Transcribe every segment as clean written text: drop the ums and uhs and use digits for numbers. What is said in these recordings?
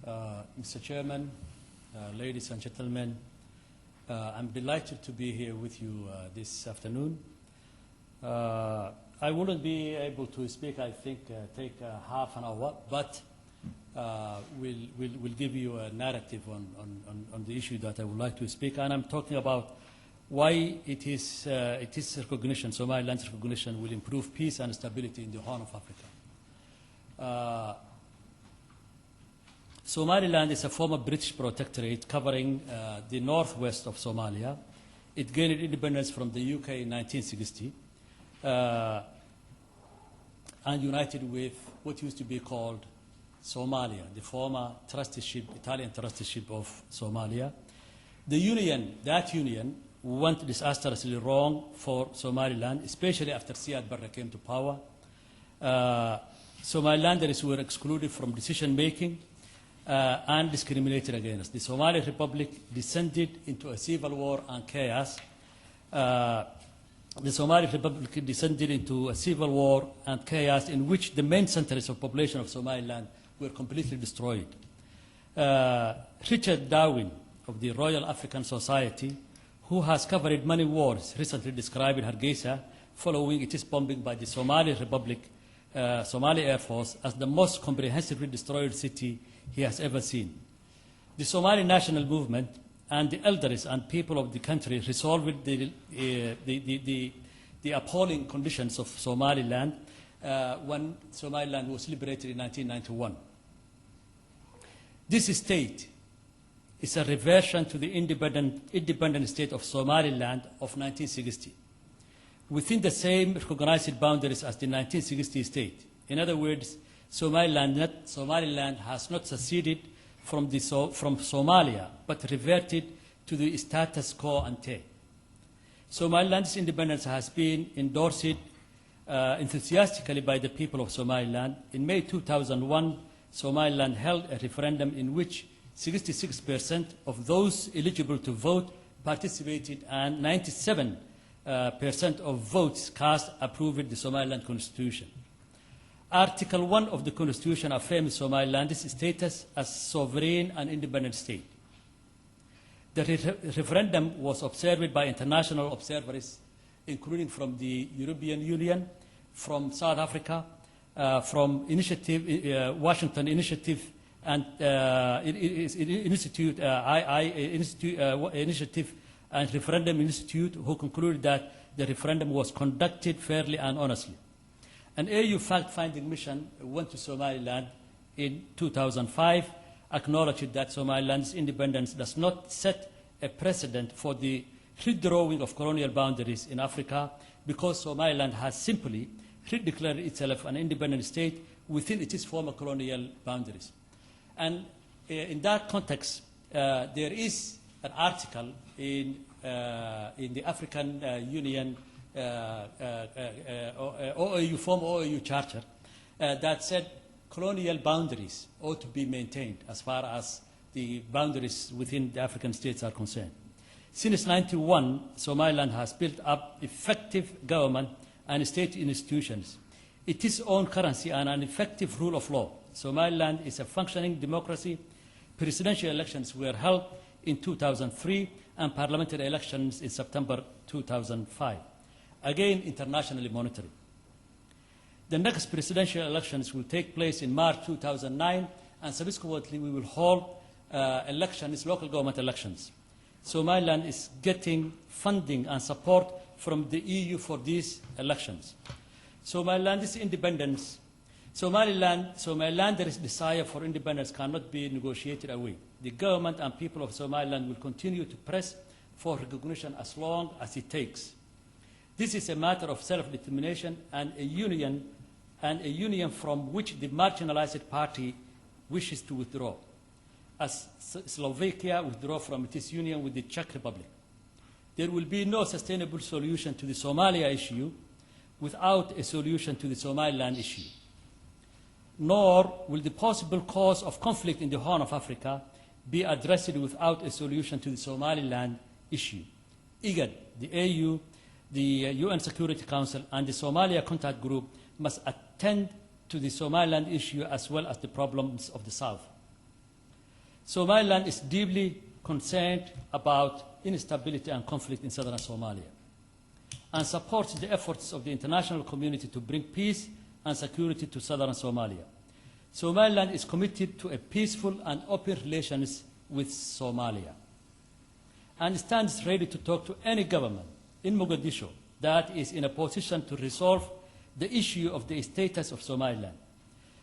Mr. Chairman, ladies and gentlemen, I'm delighted to be here with you this afternoon. I wouldn't be able to speak, I think, take half an hour, but we'll give you a narrative on the issue that I would like to speak. And I'm talking about why it is recognition, Somaliland's recognition will improve peace and stability in the Horn of Africa. Somaliland is a former British protectorate covering the northwest of Somalia. It gained independence from the UK in 1960 and united with what used to be called Somalia, the former trusteeship, Italian trusteeship of Somalia. The union, that union, went disastrously wrong for Somaliland, especially after Siad Barre came to power. Somalilanders were excluded from decision-making and discriminated against. The Somali Republic descended into a civil war and chaos. The Somali Republic descended into a civil war and chaos in which the main centers of population of Somaliland were completely destroyed. Richard Darwin of the Royal African Society, who has covered many wars, recently described Hargeisa following its bombing by the Somali Republic, Somali Air Force, as the most comprehensively destroyed city he has ever seen. The Somali national movement and the elders and people of the country resolved the appalling conditions of Somaliland when Somaliland was liberated in 1991. This state is a reversion to the independent state of Somaliland of 1960, within the same recognized boundaries as the 1960 state. In other words, Somaliland has not seceded from Somalia, but reverted to the status quo ante. Somaliland's independence has been endorsed enthusiastically by the people of Somaliland. In May 2001, Somaliland held a referendum in which 66% of those eligible to vote participated and 97% of votes cast approved the Somaliland Constitution. Article 1 of the Constitution affirms Somaliland's status as sovereign and independent state. The referendum was observed by international observers, including from the European Union, from South Africa, from Washington Initiative, and Initiative and Referendum Institute, who concluded that the referendum was conducted fairly and honestly. An AU fact-finding mission went to Somaliland in 2005, acknowledged that Somaliland's independence does not set a precedent for the redrawing of colonial boundaries in Africa, because Somaliland has simply redeclared itself an independent state within its former colonial boundaries. And in that context, there is an article in the African Union former OAU Charter that said colonial boundaries ought to be maintained as far as the boundaries within the African states are concerned. Since 1991, Somaliland has built up effective government and state institutions, its own currency, and an effective rule of law. Somaliland is a functioning democracy. Presidential elections were held in 2003 and parliamentary elections in September 2005. Again, internationally monitored. The next presidential elections will take place in March 2009, and subsequently we will hold local government elections. Somaliland is getting funding and support from the EU for these elections. Somaliland's independence, Somalilanders' desire for independence cannot be negotiated away. The government and people of Somaliland will continue to press for recognition as long as it takes. This is a matter of self-determination and a union from which the marginalized party wishes to withdraw, as Slovakia withdrew from its union with the Czech Republic. There will be no sustainable solution to the Somalia issue without a solution to the Somaliland issue. Nor will the possible cause of conflict in the Horn of Africa be addressed without a solution to the Somaliland issue. IGAD, the AU, the UN Security Council, and the Somalia Contact Group must attend to the Somaliland issue as well as the problems of the South. Somaliland is deeply concerned about instability and conflict in southern Somalia and supports the efforts of the international community to bring peace and security to southern Somalia. Somaliland is committed to a peaceful and open relations with Somalia and stands ready to talk to any government in Mogadishu that is in a position to resolve the issue of the status of Somaliland.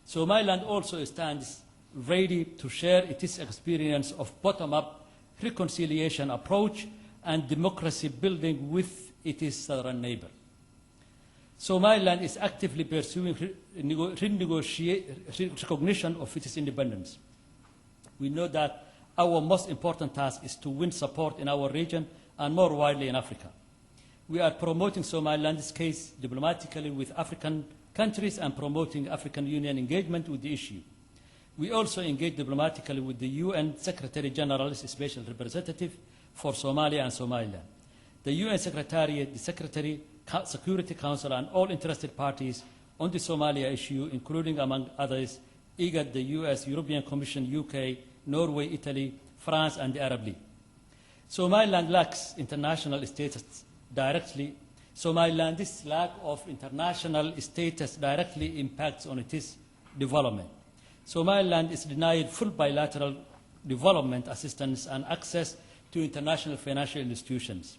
Somaliland also stands ready to share its experience of bottom-up reconciliation approach and democracy building with its southern neighbor. Somaliland is actively pursuing recognition of its independence. We know that our most important task is to win support in our region and more widely in Africa. We are promoting Somaliland's case diplomatically with African countries and promoting African Union engagement with the issue. We also engage diplomatically with the UN Secretary General's Special Representative for Somalia and Somaliland, the UN Secretariat, the Security Council, and all interested parties on the Somalia issue, including, among others, IGAD, the US, European Commission, UK, Norway, Italy, France, and the Arab League. Somaliland lacks international status directly. Somaliland's lack of international status directly impacts on its development. Somaliland is denied full bilateral development assistance and access to international financial institutions.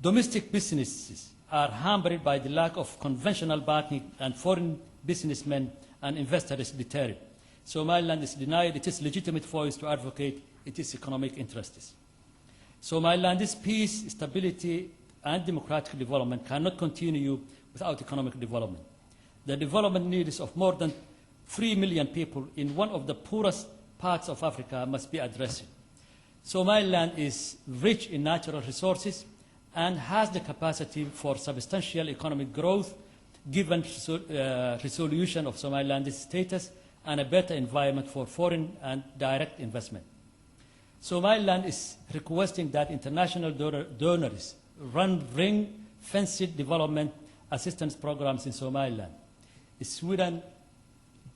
Domestic businesses are hampered by the lack of conventional banking, and foreign businessmen and investors deterred. Somaliland is denied its legitimate voice to advocate its economic interests. Somaliland's peace, stability, and democratic development cannot continue without economic development. The development needs of more than 3 million people in one of the poorest parts of Africa must be addressed. Somaliland is rich in natural resources and has the capacity for substantial economic growth given resolution of Somaliland's status and a better environment for foreign and direct investment. Somaliland is requesting that international donors run ring-fenced development assistance programs in Somaliland. Sweden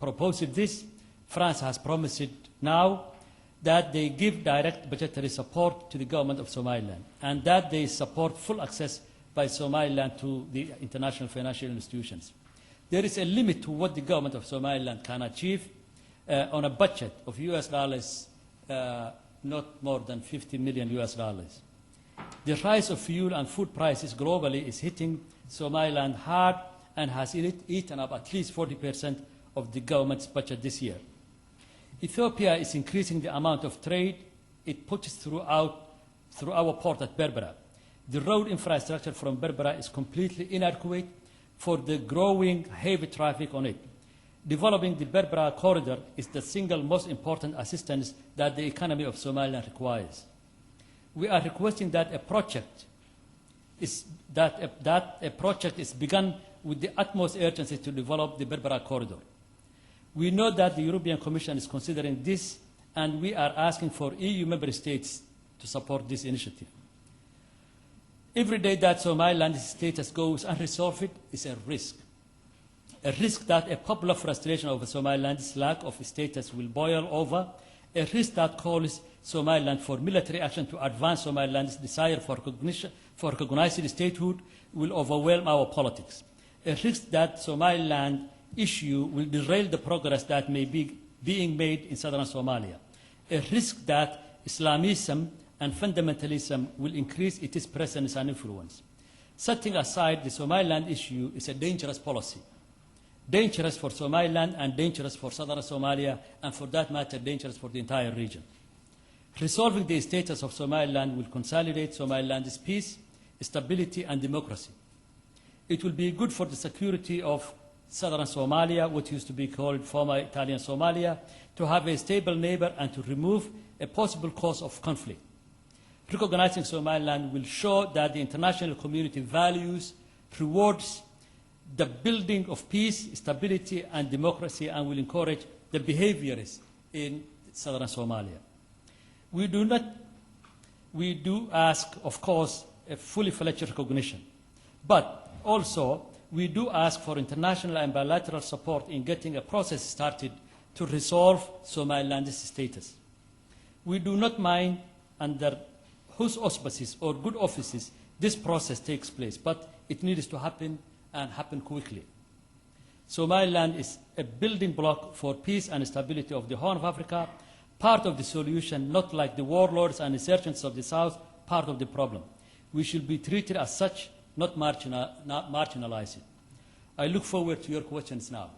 proposed this. France has promised now that they give direct budgetary support to the government of Somaliland and that they support full access by Somaliland to the international financial institutions. There is a limit to what the government of Somaliland can achieve on a budget of US dollars, not more than 50 million US dollars. The rise of fuel and food prices globally is hitting Somaliland hard and has eaten up at least 40% of the government's budget this year. Ethiopia is increasing the amount of trade it puts through our port at Berbera. The road infrastructure from Berbera is completely inadequate for the growing heavy traffic on it. Developing the Berbera corridor is the single most important assistance that the economy of Somaliland requires. We are requesting that a project is begun with the utmost urgency to develop the Berbera corridor. We know that the European Commission is considering this, and we are asking for EU member states to support this initiative. Every day that Somaliland's status goes unresolved is a risk that a popular frustration over Somaliland's lack of status will boil over, a risk that calls Somaliland for military action to advance Somaliland's desire for recognized statehood will overwhelm our politics, a risk that Somaliland issue will derail the progress that may be being made in southern Somalia, a risk that Islamism and fundamentalism will increase its presence and influence. Setting aside the Somaliland issue is a dangerous policy, dangerous for Somaliland and dangerous for southern Somalia, and for that matter, dangerous for the entire region. Resolving the status of Somaliland will consolidate Somaliland's peace, stability, and democracy. It will be good for the security of southern Somalia, what used to be called former Italian Somalia, to have a stable neighbor and to remove a possible cause of conflict. Recognizing Somaliland will show that the international community values, rewards the building of peace, stability, and democracy, and will encourage the behaviors in southern Somalia. We do ask, of course, a fully fledged recognition, but also we do ask for international and bilateral support in getting a process started to resolve Somaliland's status. We do not mind under whose auspices or good offices this process takes place, but it needs to happen and happen quickly. Somaliland is a building block for peace and stability of the Horn of Africa, part of the solution, not like the warlords and insurgents of the South, part of the problem. We should be treated as such, not marginalized. I look forward to your questions now.